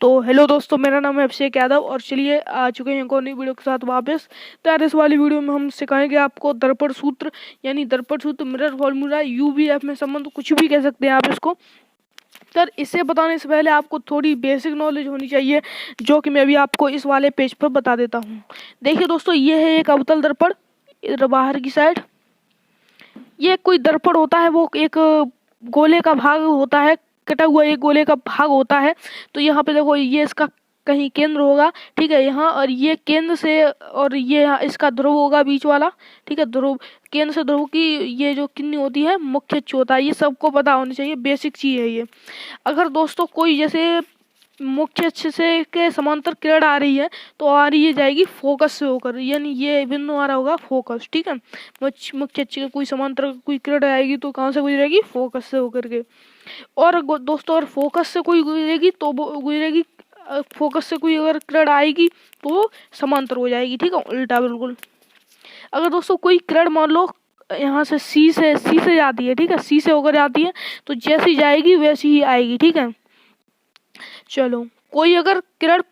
तो हेलो दोस्तों, मेरा नाम है अभिषेक यादव और चलिए आ चुके हैं एक और नई वीडियो के साथ वापस। तो यार इस वाली वीडियो में हम सिखाएंगे आपको दर्पण सूत्र, यानी दर्पण सूत्र, मिरर फॉर्मूला, यूवीएफ में संबंध, कुछ भी कह सकते हैं आप इसको। सर इसे बताने से पहले आपको थोड़ी बेसिक नॉलेज होनी चाहिए, जो कि मैं अभी आपको इस वाले पेज पर बता देता हूँ। देखिए दोस्तों, ये है एक अवतल दर्पण, इधर बाहर की साइड। ये कोई दर्पण होता है, वो एक गोले का भाग होता है, कटा हुआ एक गोले का भाग होता है। तो यहाँ पे देखो, ये इसका कहीं केंद्र होगा, ठीक है, यहाँ, और ये केंद्र से, और ये यहाँ इसका ध्रुव होगा बीच वाला, ठीक है, ध्रुव, केंद्र से ध्रुव की ये जो कितनी होती है, मुख्य अक्ष होता है। ये सबको पता होनी चाहिए, बेसिक चीज है ये। अगर दोस्तों कोई जैसे मुख्य अक्ष से के समांतर किरण आ रही है, तो आ रही है जाएगी फोकस से होकर, यानी ये बिंदु आ रहा होगा फोकस, ठीक है। मुख्य अक्ष के कोई समांतर कोई किरण आएगी तो कहाँ से गुजरेगी, फोकस से होकर के। और दोस्तों, और फोकस से कोई गुजरेगी तो वो गुजरेगी, फोकस से कोई अगर किरण आएगी तो वो समांतर हो जाएगी, ठीक है, उल्टा बिल्कुल। अगर दोस्तों कोई किरण मान लो यहाँ से सी से जाती है, ठीक है, सी से होकर जाती है, तो जैसी जाएगी वैसी ही आएगी, ठीक है। चलो, कोई अगर किरण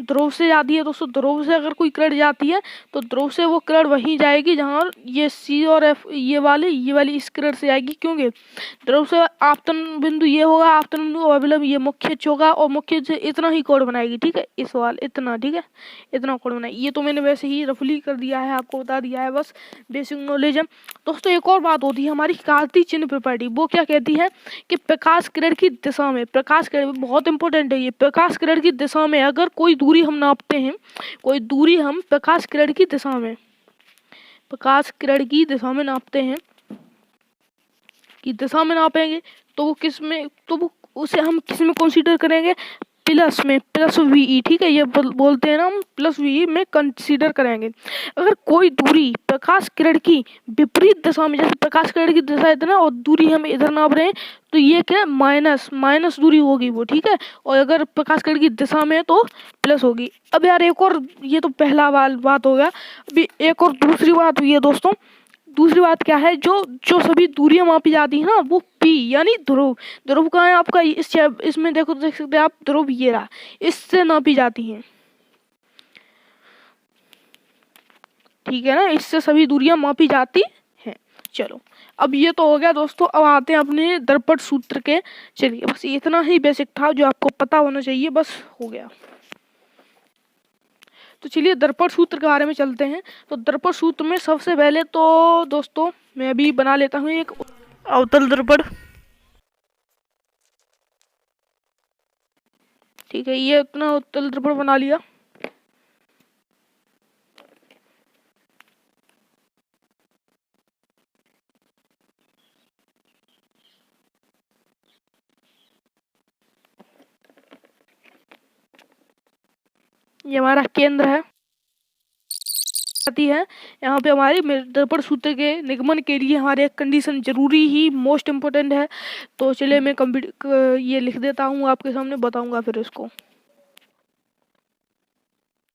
ध्रुव से जाती है दोस्तों, ध्रुव से अगर कोई किरण जाती है तो ध्रुव से वो किरण वहीं जाएगी जहाँ ये सी और एफ, ये वाली इस किरण से आएगी, क्योंकि ध्रुव से आपतन बिंदु ये होगा, आपतन बिंदु मतलब ये मुख्य अक्ष होगा, और मुख्य अक्ष से इतना ही कोण बनाएगी, ठीक है, इस वाल इतना, ठीक है, इतना कोण बनाएगी। ये तो मैंने वैसे ही रफली कर दिया है, आपको बता दिया है, बस बेसिक नॉलेज है दोस्तों। एक और बात होती है हमारी कार्तीय चिन्ह प्रॉपर्टी, वो क्या कहती है कि प्रकाश किरण की दिशा में, प्रकाश किरण बहुत इंपॉर्टेंट है ये, प्रकाश किरण की दिशा में अगर कोई दूरी हम नापते हैं, कोई दूरी हम प्रकाश किरण की दिशा में, प्रकाश किरण की दिशा में नापते हैं, की दिशा में नापेंगे, तो वो किस में, तो वो उसे हम किस में कंसीडर करेंगे, प्लस में, प्लस वीई, ठीक है, ये बोलते हैं ना हम, प्लस वीई में कंसीडर करेंगे। अगर कोई दूरी प्रकाश किरण की विपरीत दिशा में, जैसे प्रकाश किरण की दिशा इतना और दूरी हम इधर नाप रहे हैं, तो ये क्या, माइनस दूरी होगी वो, ठीक है। और अगर प्रकाश किरण की दिशा में है तो प्लस होगी। अब यार एक और, ये तो पहला बात हो गया, अभी एक और दूसरी बात हुई है दोस्तों। दूसरी बात क्या है, जो जो सभी दूरियां मापी जाती है ना, वो पी यानी ध्रुव, ध्रुव कहाँ है आपका, इसमें देखो, देख सकते हैं आप, ध्रुव ये रहा, इससे नापी जाती हैं, ठीक है ना, इससे सभी दूरियां मापी जाती हैं। चलो, अब ये तो हो गया दोस्तों, अब आते हैं अपने दर्पण सूत्र के। चलिए, बस इतना ही बेसिक था जो आपको पता होना चाहिए, बस हो गया। तो चलिए दर्पण सूत्र के बारे में चलते हैं। तो दर्पण सूत्र में सबसे पहले तो दोस्तों मैं अभी बना लेता हूँ एक अवतल दर्पण, ठीक है, ये अपना अवतल दर्पण बना लिया। ये हमारा केंद्र है, आती है यहाँ पे हमारे दर्पण सूत्र के निगमन के लिए हमारे एक कंडीशन जरूरी ही मोस्ट इम्पोर्टेंट है। तो चलिए मैं ये लिख देता हूँ, आपके सामने बताऊंगा फिर इसको।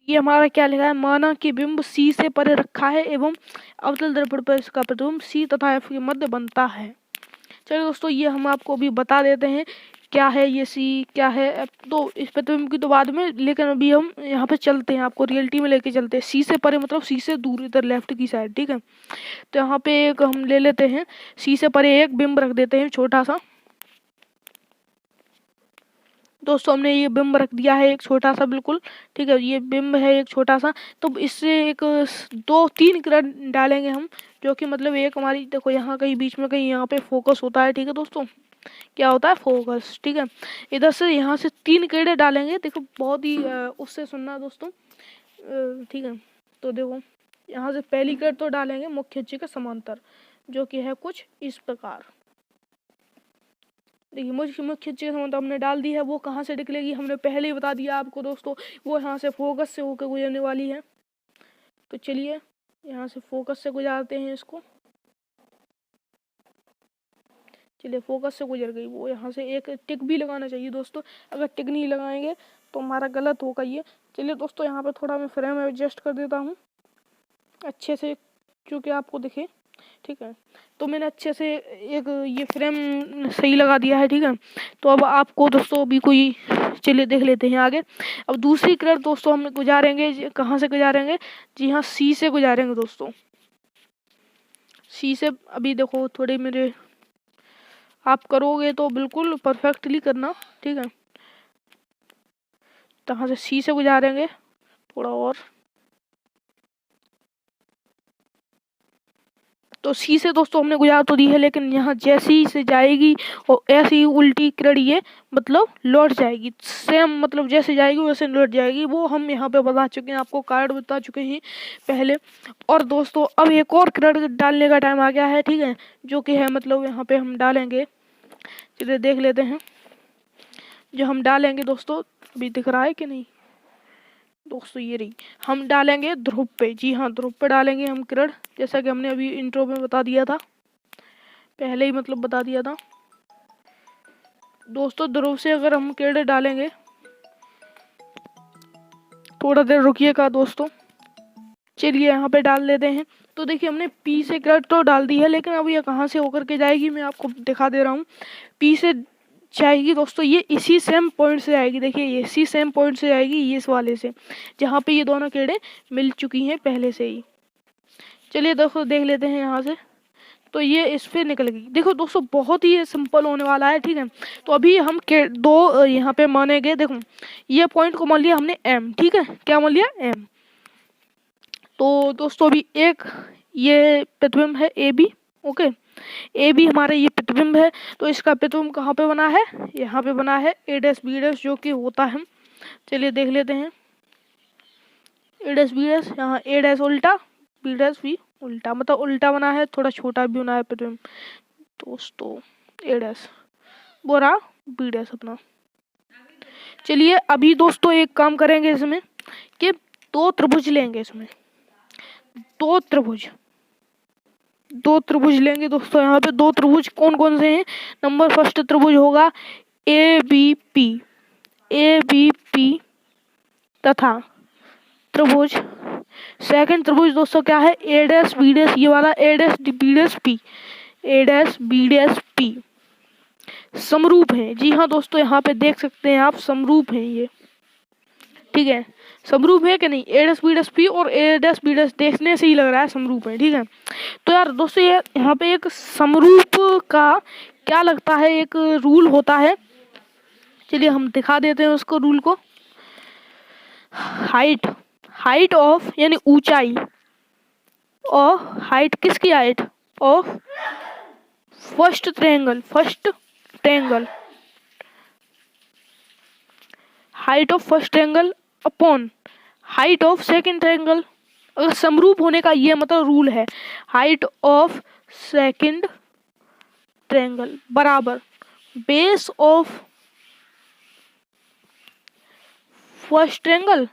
ये हमारा क्या लिखा है, माना कि बिंब सी से परे रखा है एवं अवतल दर्पण पर इसका प्रतिबिंब सी तथा एफ के मध्य बनता है। चलिए दोस्तों, ये हम आपको अभी बता देते हैं क्या है ये सी, क्या है एफ। तो इस प्रतिबिंब की तो बाद में, लेकिन अभी हम यहाँ पे चलते हैं, आपको रियलिटी में लेके चलते हैं। सी से परे मतलब सी से दूर, इधर लेफ्ट की साइड, ठीक है। तो यहाँ पे एक हम ले लेते हैं, सी से परे एक बिंब रख देते हैं छोटा सा। दोस्तों हमने ये बिंब रख दिया है एक छोटा सा, बिल्कुल ठीक है, ये बिंब है एक छोटा सा। तो इससे एक 2-3 किरण डालेंगे हम, जो कि मतलब एक हमारी, देखो यहाँ कहीं बीच में कहीं यहाँ पे फोकस होता है, ठीक है दोस्तों, क्या होता है, फोकस, ठीक है। इधर से यहाँ से 3 किरणें डालेंगे, देखो बहुत ही उससे सुनना दोस्तों, ठीक है। तो देखो यहाँ से पहली किरण तो डालेंगे मुख्य अक्ष के समांतर, जो कि है कुछ इस प्रकार। देखिए मुख्य अक्ष के समांतर हमने डाल दी है, वो कहाँ से निकलेगी हमने पहले ही बता दिया आपको दोस्तों, वो यहाँ से फोकस से होकर गुजरने वाली है। तो चलिए यहाँ से फोकस से गुजारते हैं इसको, चलिए फोकस से गुजर गई वो, यहाँ से एक टिक भी लगाना चाहिए दोस्तों, अगर टिक नहीं लगाएंगे तो हमारा गलत होगा ये। चलिए दोस्तों, यहाँ पे थोड़ा मैं फ्रेम एडजस्ट कर देता हूँ अच्छे से, जो कि आपको दिखे। ठीक है। तो मैंने अच्छे से एक ये फ्रेम सही लगा दिया है, ठीक है। तो अब आपको दोस्तों अभी कोई, चलिए देख लेते हैं आगे। अब दूसरी कलर दोस्तों हम गुजारेंगे, कहाँ से गुजारेंगे? जी हाँ, सी से गुजारेंगे दोस्तों। सी से अभी देखो थोड़े मेरे, आप करोगे तो बिल्कुल परफेक्टली करना, ठीक है। यहाँ से सी से गुजारेंगे थोड़ा और, तो सी से दोस्तों हमने गुजार तो दी है, लेकिन यहाँ जैसी से जाएगी और ऐसी ही उल्टी किरण ये मतलब लौट जाएगी, सेम मतलब जैसे जाएगी वैसे लौट जाएगी। वो हम यहाँ पे बता चुके हैं, आपको कार्ड बता चुके हैं पहले। और दोस्तों अब एक और किरण डालने का टाइम आ गया है, ठीक है, जो कि है मतलब यहाँ पे हम डालेंगे, चलिए देख लेते हैं। जो हम डालेंगे दोस्तों, अभी दिख रहा है कि नहीं दोस्तों, ये रही, हम डालेंगे ध्रुव पे। जी हाँ, ध्रुव पे डालेंगे हम किरण, जैसा कि हमने अभी इंट्रो में बता दिया था, पहले ही मतलब बता दिया था दोस्तों। ध्रुव से अगर हम किरण डालेंगे, थोड़ा देर रुकिएगा दोस्तों, चलिए यहाँ पे डाल लेते हैं। तो देखिए हमने पी से किरण तो डाल दी है, लेकिन अब ये कहाँ से होकर के जाएगी मैं आपको दिखा दे रहा हूँ। पी से जाएगी दोस्तों, ये इसी सेम पॉइंट से आएगी, देखिए ये इसी सेम पॉइंट से आएगी, ये इस वाले से, जहाँ पे ये दोनों किरणें मिल चुकी हैं पहले से ही। चलिए दोस्तों देख लेते हैं यहाँ से, तो ये इस पे निकल गई। देखो दोस्तों बहुत ही सिंपल होने वाला है, ठीक है। तो अभी हम के दो यहाँ पे मानेंगे, देखो ये पॉइंट को मान लिया हमने एम, ठीक है, क्या मान लिया? एम। तो दोस्तों अभी एक ये प्रतिबिंब है A B, okay, A B हमारा ये प्रतिबिंब है। तो इसका प्रतिबिंब कहाँ पे बना है? यहाँ पे बना है ए डैश बी डैश, जो कि होता है, चलिए देख लेते हैं। ए डैश बी डैश, यहाँ ए डैश उल्टा, बी डैश भी उल्टा, मतलब उल्टा बना है, थोड़ा छोटा भी बना है प्रतिबिंब दोस्तों। ए डैश बोरा बी डैश अपना। चलिए अभी दोस्तों एक काम करेंगे इसमें कि दो त्रिभुज लेंगे, इसमें दो त्रिभुज लेंगे दोस्तों। यहाँ पे दो त्रिभुज कौन कौन से हैं? नंबर फर्स्ट त्रिभुज होगा ए बी पी तथा त्रिभुज, सेकंड त्रिभुज दोस्तों क्या है? ए डैश बी डैश, ये वाला ए डैश बी डैश पी, ए डैश बी डैश पी समरूप है। जी हाँ दोस्तों, यहाँ पे देख सकते हैं आप, समरूप है ये, ठीक है। समरूप है कि नहीं? ए डैश बी डैश पी और ए डैश बी डैश देखने से ही लग रहा है समरूप है, ठीक है। तो यार दोस्तों ये यहाँ पे एक समरूप का क्या लगता है, एक रूल होता है, चलिए हम दिखा देते हैं उसको रूल को। हाइट ऑफ यानी ऊंचाई, और हाइट किसकी? Height of first triangle, height of first triangle upon height of second triangle. अगर समरूप होने का ये मतलब रूल है, हाइट ऑफ सेकंड ट्रायंगल बराबर base of first triangle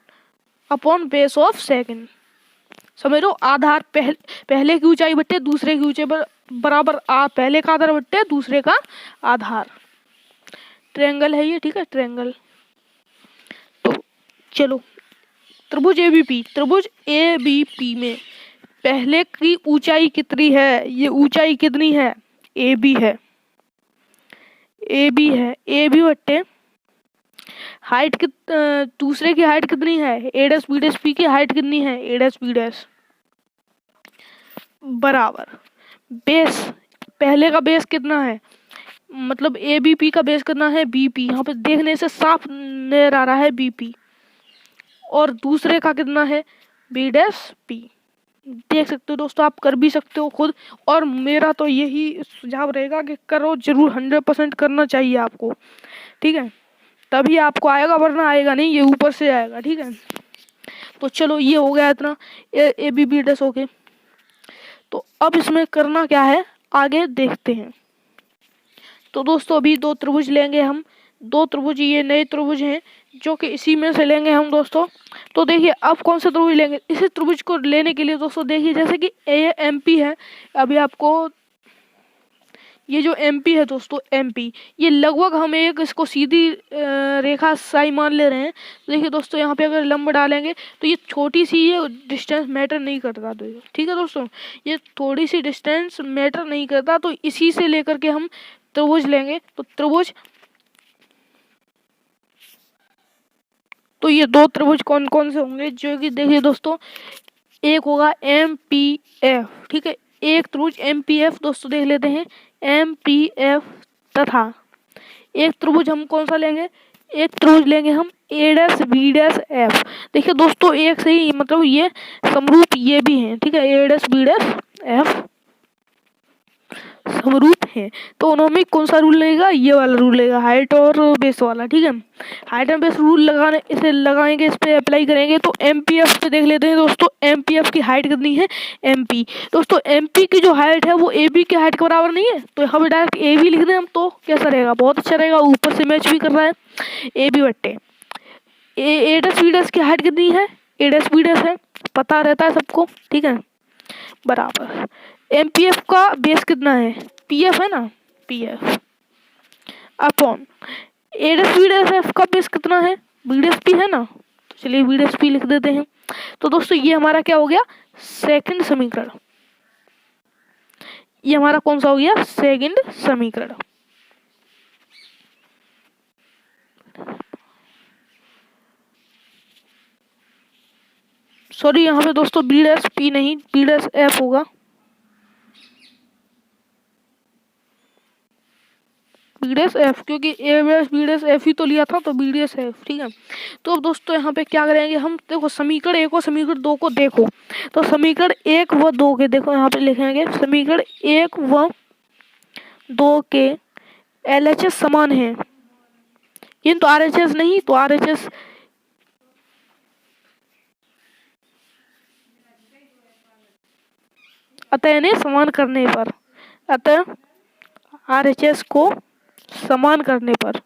upon base of second. समझ लो, आधार पहले की ऊंचाई बट्टे दूसरे की ऊंचाई बराबर पहले का आधार बट्टे दूसरे का आधार। ट्रायंगल है ये, ठीक है, ट्रायंगल। तो चलो त्रिभुज ए बी पी में पहले की ऊंचाई कितनी है? ये ऊंचाई कितनी है? ए बी है, ए बी बट्टे हाइट दूसरे की हाइट कितनी है? ए डैश बी डैश पी की हाइट कितनी है? ए डैश बी डैश बराबर बेस, पहले का बेस कितना है, मतलब ए बी पी का बेस कितना है? बी पी, यहाँ पे देखने से साफ नजर आ रहा है बी पी, और दूसरे का कितना है? B dash P. देख सकते हो दोस्तों, आप कर भी सकते हो खुद, और मेरा तो यही सुझाव रहेगा कि करो जरूर, 100% करना चाहिए आपको, ठीक है, तभी आपको आएगा, वरना आएगा नहीं, ये ऊपर से आएगा, ठीक है। तो चलो ये हो गया इतना, A B B dash, okay. तो अब इसमें करना क्या है आगे देखते हैं। तो दोस्तों अभी दो त्रिभुज लेंगे हम, दो त्रिभुज, ये नए त्रिभुज हैं जो कि इसी में से लेंगे हम दोस्तों। तो देखिए अब कौन सा त्रिभुज लेंगे, इसी त्रिभुज को लेने के लिए दोस्तों देखिए, जैसे कि ए एम पी है, अभी आपको ये जो MP है दोस्तों, MP, ये लगभग हम एक इसको सीधी रेखा साई मान ले रहे हैं। तो देखिए दोस्तों, यहाँ पे अगर लंब डालेंगे तो ये छोटी सी, ये डिस्टेंस मैटर नहीं करता। तो ठीक है दोस्तों, ये थोड़ी सी डिस्टेंस मैटर नहीं करता। तो इसी से लेकर के हम त्रिभुज लेंगे। तो त्रिभुज, तो ये दो त्रिभुज कौन कौन से होंगे, जो कि देखिए दोस्तों, एक होगा MPF, ठीक है, एक त्रिभुज MPF दोस्तों देख लेते हैं, MPF, तथा एक त्रिभुज हम कौन सा लेंगे, एक त्रिभुज लेंगे हम A', B', F। देखिए दोस्तों, एक से ही मतलब ये समरूप ये भी हैं, ठीक है, A', B', F समरूप है। तो उन्होंने कौन सा रूल लगेगा, ये वाला रूल लगेगा, हाइट और बेस वाला, ठीक है। हाइट एंड बेस रूल लगाने, इसे लगाएंगे, इस पे अप्लाई करेंगे। तो MPF पे देख लेते हैं दोस्तों, MPF की हाइट कितनी है, MP दोस्तों, MP की जो हाइट है वो AB की हाइट के बराबर नहीं है। तो यहाँ पे डायरेक्ट AB लिख दें हम, तो कैसा रहेगा, बहुत अच्छा रहेगा, ऊपर से मैच भी कर रहा है। AB बट्टे A', की हाइट कितनी है, A', है, पता रहता है सबको, ठीक है, बराबर MPF का बेस कितना है, PF है ना, PF अपॉन A', का बेस कितना है, B' है ना। तो चलिए B' लिख देते हैं। तो दोस्तों, ये हमारा क्या हो गया, सेकंड समीकरण। ये हमारा कौन सा हो गया, सेकंड समीकरण। सॉरी, यहाँ पे दोस्तों B' नहीं, B', होगा, B', क्योंकि A', ही तो लिया था, तो B', ठीक है। तो अब दोस्तों यहाँ पे क्या करेंगे हम, देखो समीकरण 1 और समीकरण 2 को देखो। तो समीकरण 1 व 2 के देखो, यहाँ पे लिखेंगे समीकरण 1 व 2 के LHS समान है, किंतु RHS नहीं। तो RHS अतः इन्हें समान करने पर, अतः RHS को समान करने पर,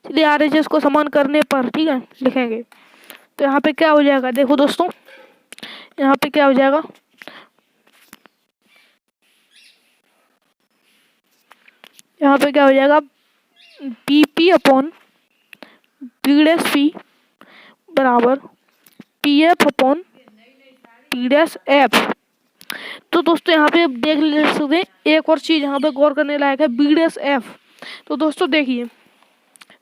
चलिए RHS को समान करने पर, ठीक है, लिखेंगे। तो यहाँ पे क्या हो जाएगा, देखो दोस्तों, यहाँ पे क्या हो जाएगा, यहाँ पे क्या हो जाएगा, BP अपॉन B', बराबर PF अपॉन P', तो दोस्तों यहाँ पे देख ले सकते हैं, एक और चीज यहाँ पे गौर करने लायक है, B', तो दोस्तों देखिए,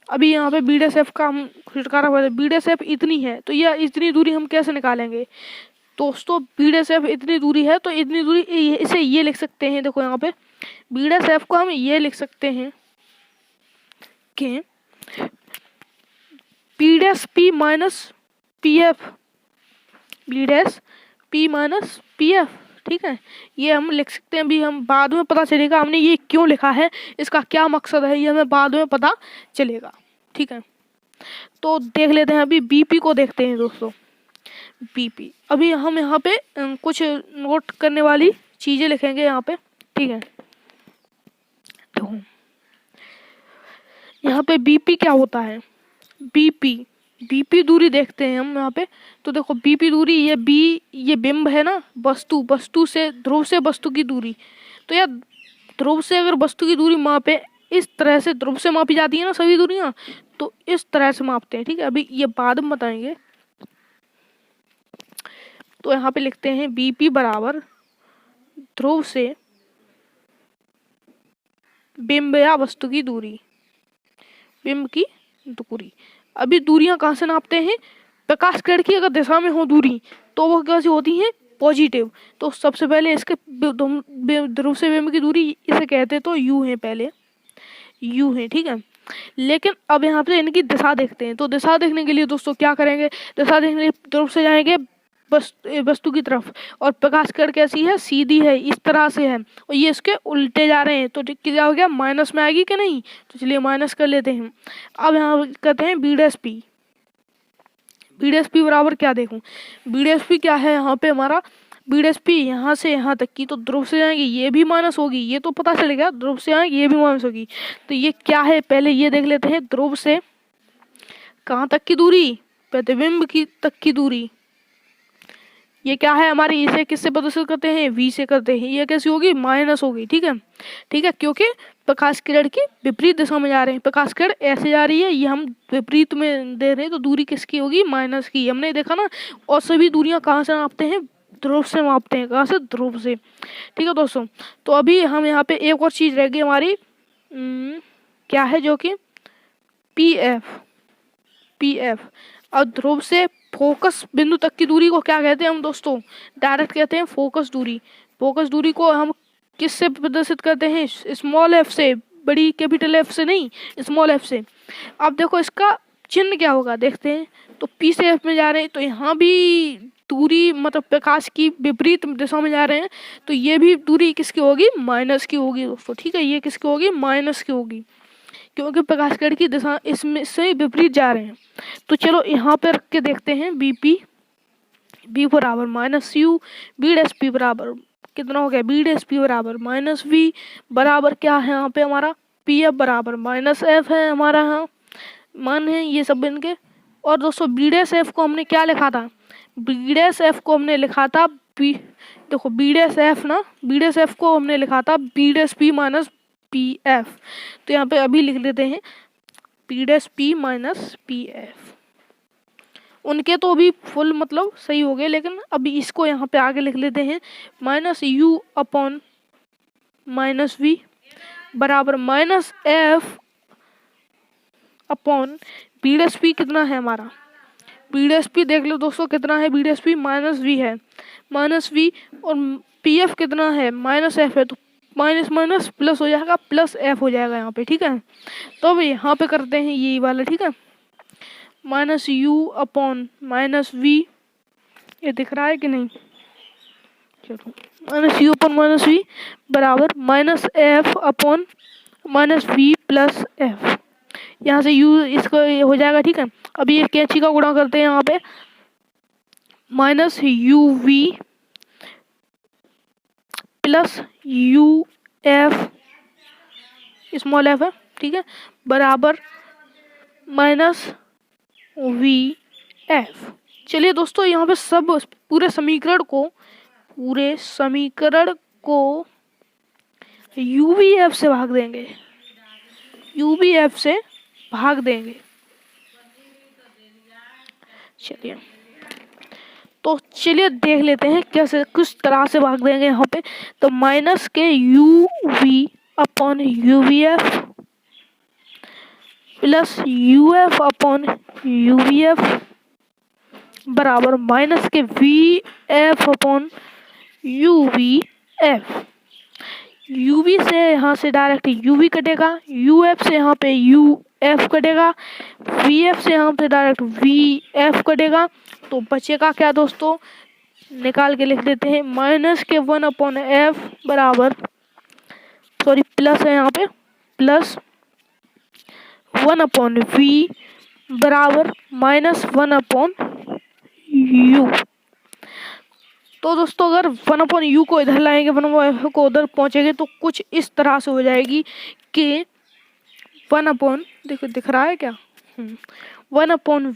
अभी यहाँ पे B', का हम छुटकारा हुआ, B', इतनी है, तो यह इतनी दूरी हम कैसे निकालेंगे दोस्तों, B', इतनी दूरी है, तो इतनी दूरी इसे ये लिख सकते हैं। देखो यहाँ पे B', को हम ये लिख सकते हैं कि P' minus PF, B' minus PF, ठीक है, ये हम लिख सकते हैं। अभी हम बाद में पता चलेगा हमने ये क्यों लिखा है, इसका क्या मकसद है, ये हमें बाद में पता चलेगा, ठीक है। तो देख लेते हैं, अभी BP को देखते हैं दोस्तों। BP, अभी हम यहाँ पे कुछ नोट करने वाली चीजें लिखेंगे यहाँ पे, ठीक है। देखो यहाँ पे BP क्या होता है, BP दूरी देखते हैं हम यहाँ पे। तो देखो BP दूरी, ये बिंब है ना, वस्तु से, ध्रुव से वस्तु की दूरी। तो यार ध्रुव से अगर वस्तु की दूरी मापे, इस तरह से ध्रुव से मापी जाती है ना सभी दूरियां, तो इस तरह से मापते हैं, ठीक है। अभी ये बाद में बताएंगे। तो यहाँ पे लिखते हैं BP बराबर ध्रुव से बिंब या वस्तु की दूरी, बिंब की दूरी। अभी दूरियां कहाँ से नापते हैं, प्रकाश किरण की अगर दिशा में हो दूरी, तो वो कैसी होती है, पॉजिटिव। तो सबसे पहले इसके ध्रुव से बिंब की दूरी, इसे कहते तो U है, पहले U है, ठीक है। लेकिन अब यहाँ पे इनकी दिशा देखते हैं। तो दिशा देखने के लिए दोस्तों क्या करेंगे, दिशा देखने के लिए ध्रुव से जाएंगे वस्तु की तरफ, और प्रकाश किरण कैसी है, सीधी है, इस तरह से है, और ये इसके उल्टे जा रहे हैं। तो क्या हो गया, माइनस में आएगी कि नहीं, तो चलिए माइनस कर लेते हैं। अब यहाँ कहते हैं B', बराबर क्या देखूं, B' क्या है यहाँ पे हमारा, B' यहाँ से यहाँ तक की, तो ध्रुव से जाएंगे ये भी माइनस होगी, ये तो पता चलेगा, ध्रुव से आएंगे ये भी माइनस होगी। तो ये क्या है, पहले ये देख लेते हैं, ध्रुव से कहाँ तक की दूरी, प्रतिबिंब की तक की दूरी, ये क्या है हमारी, इसे किससे प्रदर्शित करते हैं, v से करते हैं। ये कैसी होगी, माइनस होगी, ठीक है, ठीक है, क्योंकि प्रकाश किरण की विपरीत दिशा में जा रहे हैं। प्रकाश किरण ऐसे जा रही है, ये हम विपरीत में दे रहे हैं, तो दूरी किसकी होगी, माइनस की। हमने देखा ना, और सभी दूरियां कहाँ से नापते हैं, ध्रुव से मापते हैं। कहाँ से, ध्रुव से, ठीक है दोस्तों। तो अभी हम यहाँ पे एक और चीज रह गई हमारी, क्या है, जो कि पी एफ। और ध्रुव से फोकस बिंदु तक की दूरी को क्या कहते हैं हम दोस्तों, डायरेक्ट कहते हैं फोकस दूरी। फोकस दूरी को हम किससे प्रदर्शित करते हैं, स्मॉल एफ से, बड़ी कैपिटल एफ से नहीं, स्मॉल एफ से। अब देखो इसका चिन्ह क्या होगा, देखते हैं। तो पी से एफ में जा रहे हैं, तो यहाँ भी दूरी मतलब प्रकाश की विपरीत दिशा में जा रहे हैं, तो ये भी दूरी किसकी होगी, माइनस की होगी दोस्तों, ठीक है। ये किसकी होगी, माइनस की होगी, क्योंकि प्रकाश किरण की दिशा इसमें से विपरीत जा रहे हैं। तो चलो यहाँ पे रख के देखते हैं, बी बराबर minus U, B dash P बराबर कितना हो गया, बी डैश पी बराबर माइनस वी, बराबर क्या है यहाँ पे हमारा, पी एफ बराबर माइनस एफ है हमारा, यहाँ मान है ये सब इनके। और दोस्तों बी डैश एफ को हमने क्या लिखा था, बी डैश एफ को हमने लिखा था बी, देखो बी डैश एफ ना, बी डैश एफ को हमने लिखा था B dash P minus P F. तो यहाँ पे अभी लिख लेते हैं B dash P minus P F. उनके तो अभी फुल मतलब सही हो गए, लेकिन अभी इसको यहाँ पे आगे लिख लेते हैं, minus U upon minus V बराबर minus F upon B dash P कितना है हमारा, बी डैश पी देख लो दोस्तों कितना है, B dash P minus V है, माइनस वी, और पी एफ कितना है, माइनस एफ है, तो माइनस माइनस प्लस हो जाएगा, प्लस एफ हो जाएगा यहाँ पे, ठीक है। तो अब यहाँ पे करते हैं ये वाला, ठीक है, minus U upon minus V, ये दिख रहा है कि नहीं, चलो minus U upon minus V बराबर minus F upon minus V plus F. यहाँ से u इसको हो जाएगा, ठीक है। अभी ये कैंची का गुणा करते हैं यहाँ पे, minus U V plus U F small F है, ठीक है, बराबर माइनस वी एफ। चलिए दोस्तों यहाँ पे सब पूरे समीकरण को यूवीएफ से भाग देंगे, यूवीएफ से भाग देंगे। चलिए तो चलिए देख लेते हैं कैसे, किस तरह से भाग देंगे यहाँ पे। तो minus K U V upon U V F plus U F upon U V F बराबर minus K V F upon U V F. U V से यहाँ से डायरेक्ट यू वी कटेगा, यू एफ से यहाँ पे यू एफ कटेगा, V F से यहाँ पे डायरेक्ट वी एफ कटेगा। तो बचेगा क्या दोस्तों, निकाल के लिख देते हैं, माइनस के 1 अपॉन एफ बराबर, सॉरी प्लस है यहाँ पे, प्लस 1 अपॉन वी बराबर माइनस 1 अपॉन यू। तो दोस्तों अगर 1 अपॉन यू को इधर लाएंगे, 1 अपॉन एफ को उधर पहुंचेंगे, तो कुछ इस तरह से हो जाएगी कि 1 अपॉन, देखो दिख रहा है क्या, 1 upon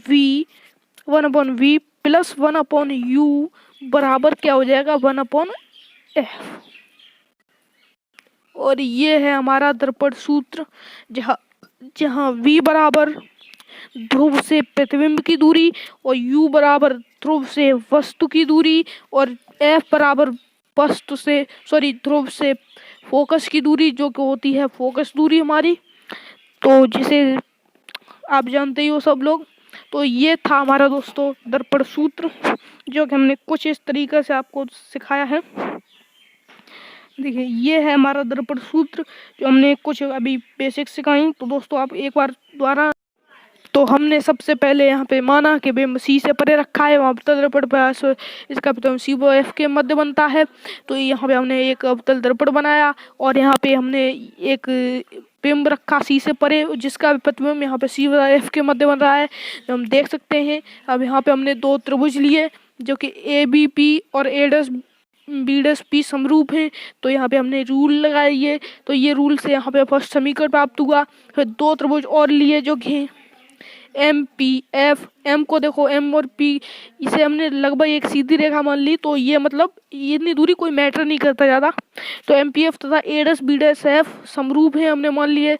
V plus 1 upon U बराबर क्या हो जाएगा, 1 अपॉन एफ। और ये है हमारा दर्पण सूत्र, जहाँ v बराबर ध्रुव से प्रतिबिंब की दूरी, और u बराबर ध्रुव से वस्तु की दूरी, और f बराबर वस्तु से ध्रुव से फोकस की दूरी, जो कि होती है फोकस दूरी हमारी, तो जिसे आप जानते ही हो सब लोग। तो ये था हमारा दोस्तों दर्पण सूत्र, जो कि हमने कुछ इस तरीके से आपको सिखाया है। देखिए ये है हमारा दर्पण सूत्र, जो हमने कुछ अभी बेसिक सिखाई। तो दोस्तों आप एक बार दोबारा, तो हमने सबसे पहले यहाँ पे माना कि बिंब सी से परे रखा है, वहाँ अवतल दर्पण पर इसका प्रतिबिंब सी व एफ के मध्य बनता है। तो यहाँ पे हमने एक अवतल दर्पण बनाया, और यहाँ पे हमने एक बिंब रखा सी से परे, जिसका प्रतिबिंब यहाँ पे सी व एफ के मध्य बन रहा है, तो हम देख सकते हैं। अब यहाँ पे हमने दो त्रिभुज लिए, जो कि ए बी पी और ए डस बी डस पी समरूप हैं। तो यहाँ पे हमने रूल लगाई, तो ये रूल से यहाँ पे फर्स्ट समीकरण प्राप्त हुआ। फिर दो त्रिभुज और लिए, जो कि एम पी एफ, एम को देखो एम और पी, इसे हमने लगभग एक सीधी रेखा मान ली, तो ये मतलब ये इतनी दूरी कोई मैटर नहीं करता ज़्यादा। तो एम पी एफ तथा ए डैश बी डैश एफ समरूप है, हमने मान लिए,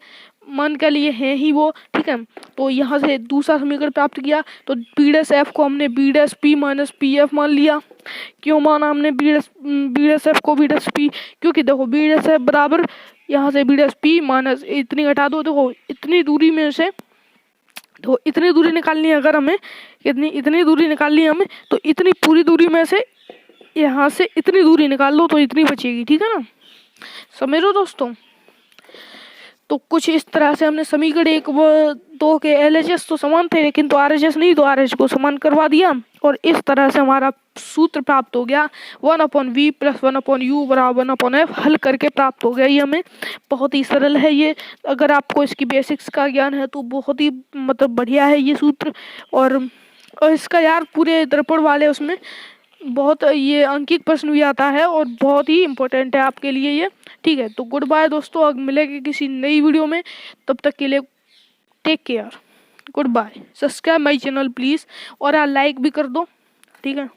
मान के लिए हैं ही वो, ठीक है। तो यहाँ से दूसरा समीकरण प्राप्त किया, तो बी डैश एफ को हमने B dash P minus P F मान लिया। क्यों माना हमने बी डैश एफ को बी डैश पी, क्योंकि देखो बी डैश एफ बराबर यहाँ से बी डैश पी माइनस इतनी घटा दो, देखो इतनी दूरी में से, तो इतनी दूरी निकालनी है अगर हमें, इतनी दूरी निकालनी है हमें, तो इतनी पूरी दूरी में से यहाँ से इतनी दूरी निकाल लो तो इतनी बचेगी, ठीक है ना, समझ लो दोस्तों। तो कुछ इस तरह से हमने समीकरण 1 व 2 के LHS तो समान थे, लेकिन तो RHS नहीं, तो RH को समान करवा दिया, और इस तरह से हमारा सूत्र प्राप्त हो गया 1/v प्लस 1/u बराबर 1/f, हल करके प्राप्त हो गया ये हमें। बहुत ही सरल है ये, अगर आपको इसकी बेसिक्स का ज्ञान है तो बहुत ही मतलब बढ़िया है ये सूत्र। और इसका यार पूरे दर्पण वाले उसमें बहुत ये अंकित प्रश्न भी आता है, और बहुत ही इम्पोर्टेंट है आपके लिए ये, ठीक है। तो गुड बाय दोस्तों, अब मिलेंगे किसी नई वीडियो में, तब तक के लिए take care, good bye. Subscribe my channel please, और यार लाइक भी कर दो, ठीक है।